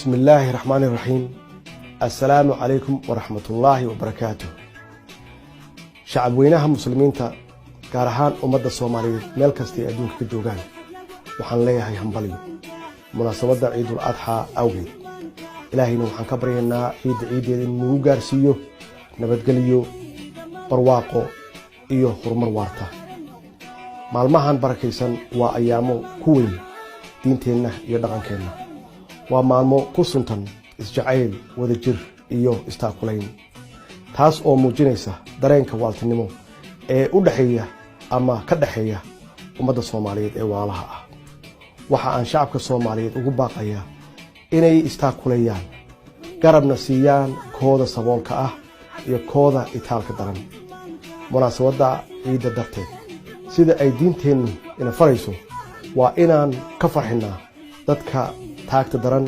بسم الله الرحمن الرحيم. السلام عليكم ورحمة الله وبركاته. شعب وينها مسلمين كارهان أمد الصومالية ملكستي أدون كجوجان وحن ليها يهمبليو مناسبة عيد الأضحى أوجد إلهي نوحن كبرينا عيد إنه جارسيو نبتقليو برواقو إيو خرمر وارتا مالمهان بركيسان وأيامو كوي دينتنا يدغن كنا ومالمو قصنتن isjacayl wada jir iyo istaaqulayn taas oo muujinaysa dareenka waaltinimo ee u dhaxeeya ama ka dhaxeeya ummadda Soomaaliyeed ee waalaha ah waxa aan shacabka Soomaaliyeed ugu baaqayaa inay istaaqulayaan garabna siiyaan kooda saboolka ah iyo kooda itaalka daran munaasabada ciida darteed sida ay diinteenu ina farayso waa inaan ka farxinaa dadka taagta daran